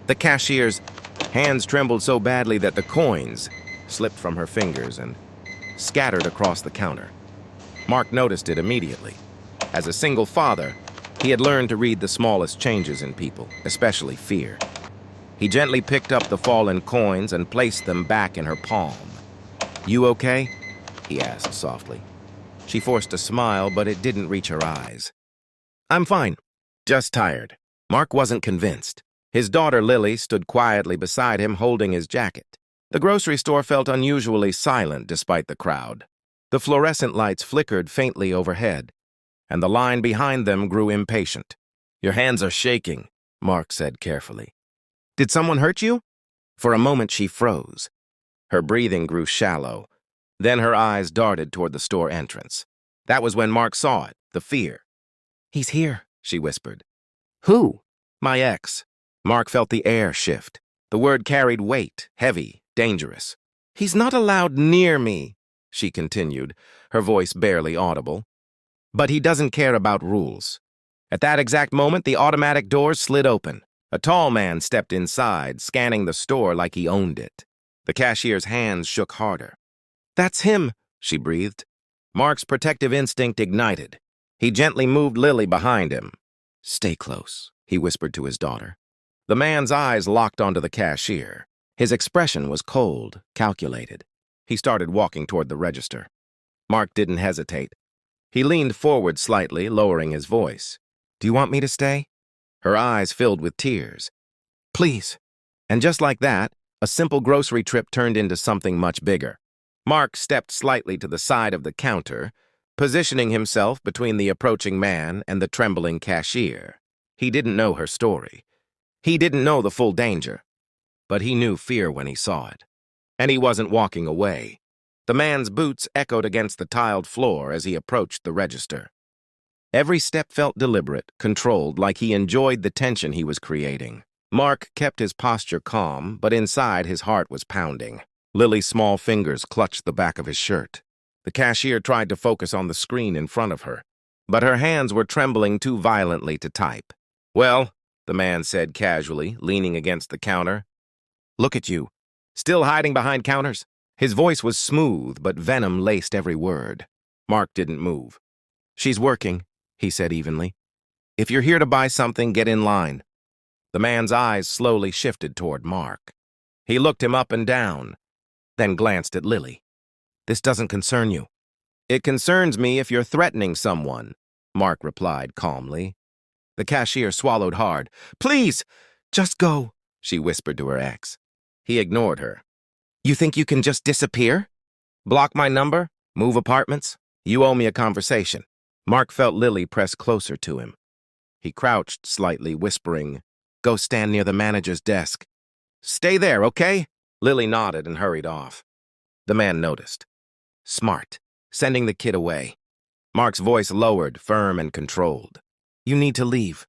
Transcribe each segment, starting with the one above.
The cashier's hands trembled so badly that the coins slipped from her fingers and scattered across the counter. Mark noticed it immediately. As a single father, he had learned to read the smallest changes in people, especially fear. He gently picked up the fallen coins and placed them back in her palm. "You okay?" he asked softly. She forced a smile, but it didn't reach her eyes. "I'm fine, just tired." Mark wasn't convinced. His daughter Lily stood quietly beside him, holding his jacket. The grocery store felt unusually silent despite the crowd. The fluorescent lights flickered faintly overhead, and the line behind them grew impatient. "Your hands are shaking," Mark said carefully. "Did someone hurt you?" For a moment she froze. Her breathing grew shallow. Then her eyes darted toward the store entrance. That was when Mark saw it, the fear. "He's here," she whispered. "Who?" "My ex." Mark felt the air shift. The word carried weight, heavy, dangerous. "He's not allowed near me," she continued, her voice barely audible. "But he doesn't care about rules." At that exact moment, the automatic doors slid open. A tall man stepped inside, scanning the store like he owned it. The cashier's hands shook harder. "That's him," she breathed. Mark's protective instinct ignited. He gently moved Lily behind him. "Stay close," he whispered to his daughter. The man's eyes locked onto the cashier. His expression was cold, calculated. He started walking toward the register. Mark didn't hesitate. He leaned forward slightly, lowering his voice. "Do you want me to stay?" Her eyes filled with tears. "Please." And just like that, a simple grocery trip turned into something much bigger. Mark stepped slightly to the side of the counter, positioning himself between the approaching man and the trembling cashier. He didn't know her story. He didn't know the full danger. But he knew fear when he saw it. And he wasn't walking away. The man's boots echoed against the tiled floor as he approached the register. Every step felt deliberate, controlled, like he enjoyed the tension he was creating. Mark kept his posture calm, but inside his heart was pounding. Lily's small fingers clutched the back of his shirt. The cashier tried to focus on the screen in front of her, but her hands were trembling too violently to type. "Well," the man said casually, leaning against the counter. "Look at you. Still hiding behind counters?" His voice was smooth, but venom laced every word. Mark didn't move. "She's working," he said evenly. "If you're here to buy something, get in line." The man's eyes slowly shifted toward Mark. He looked him up and down, then glanced at Lily. "This doesn't concern you." "It concerns me if you're threatening someone," Mark replied calmly. The cashier swallowed hard. "Please, just go," she whispered to her ex. He ignored her. "You think you can just disappear? Block my number? Move apartments? You owe me a conversation." Mark felt Lily press closer to him. He crouched slightly, whispering, "Go stand near the manager's desk." "Stay there, okay?" Lily nodded and hurried off. The man noticed. Smart, sending the kid away. Mark's voice lowered, firm and controlled. "You need to leave."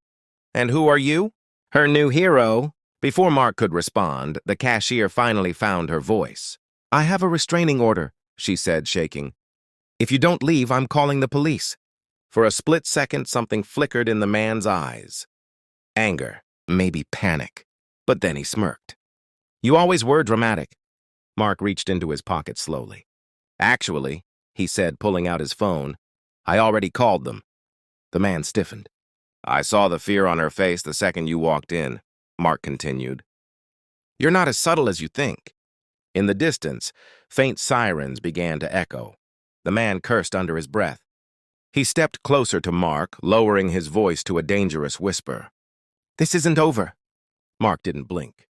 "And who are you?" "Her new hero." Before Mark could respond, the cashier finally found her voice. "I have a restraining order," she said, shaking. "If you don't leave, I'm calling the police." For a split second, something flickered in the man's eyes. Anger, maybe panic. But then he smirked. "You always were dramatic." Mark reached into his pocket slowly. "Actually," he said, pulling out his phone, "I already called them." The man stiffened. "I saw the fear on her face the second you walked in," Mark continued. "You're not as subtle as you think." In the distance, faint sirens began to echo. The man cursed under his breath. He stepped closer to Mark, lowering his voice to a dangerous whisper. "This isn't over." Mark didn't blink.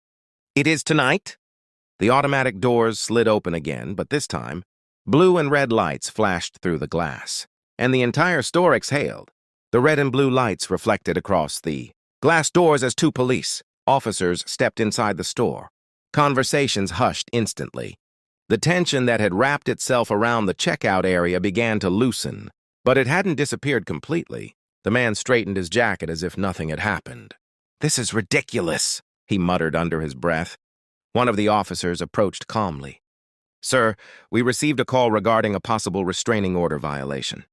"It is tonight?" The automatic doors slid open again, but this time, blue and red lights flashed through the glass, and the entire store exhaled. The red and blue lights reflected across the glass doors as two police officers stepped inside the store. Conversations hushed instantly. The tension that had wrapped itself around the checkout area began to loosen, but it hadn't disappeared completely. The man straightened his jacket as if nothing had happened. "This is ridiculous," he muttered under his breath. One of the officers approached calmly. "Sir, we received a call regarding a possible restraining order violation."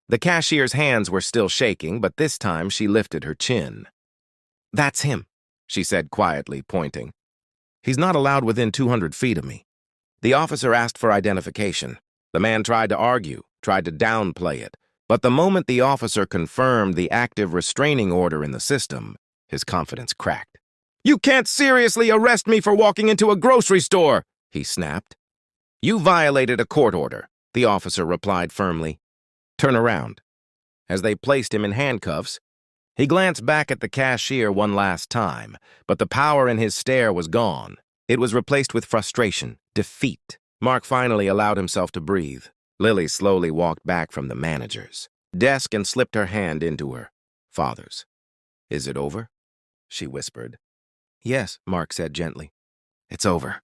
The cashier's hands were still shaking, but this time she lifted her chin. "That's him." she said quietly, pointing. He's not allowed within 200 feet of me. The officer asked for identification. The man tried to argue, tried to downplay it. But the moment the officer confirmed the active restraining order in the system, his confidence cracked. "You can't seriously arrest me for walking into a grocery store," he snapped. "You violated a court order," the officer replied firmly. "Turn around." As they placed him in handcuffs, he glanced back at the cashier one last time, but the power in his stare was gone. It was replaced with frustration, defeat. Mark finally allowed himself to breathe. Lily slowly walked back from the manager's desk and slipped her hand into her father's. "Is it over?" she whispered. "Yes," Mark said gently. "It's over."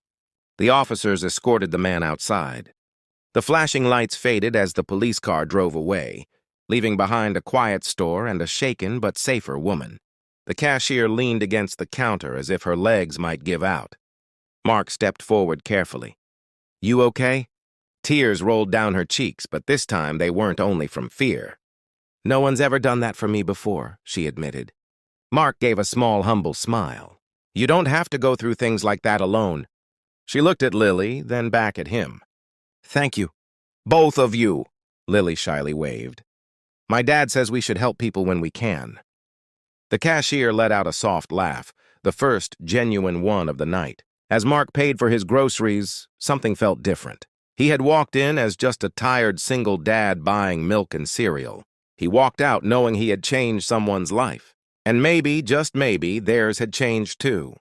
The officers escorted the man outside. The flashing lights faded as the police car drove away, leaving behind a quiet store and a shaken but safer woman. The cashier leaned against the counter as if her legs might give out. Mark stepped forward carefully. "You okay?" Tears rolled down her cheeks, but this time they weren't only from fear. "No one's ever done that for me before," she admitted. Mark gave a small, humble smile. "You don't have to go through things like that alone." She looked at Lily, then back at him. "Thank you." "Both of you," Lily shyly waved. "My dad says we should help people when we can." The cashier let out a soft laugh, the first genuine one of the night. As Mark paid for his groceries, something felt different. He had walked in as just a tired single dad buying milk and cereal. He walked out knowing he had changed someone's life. And maybe, just maybe, theirs had changed too.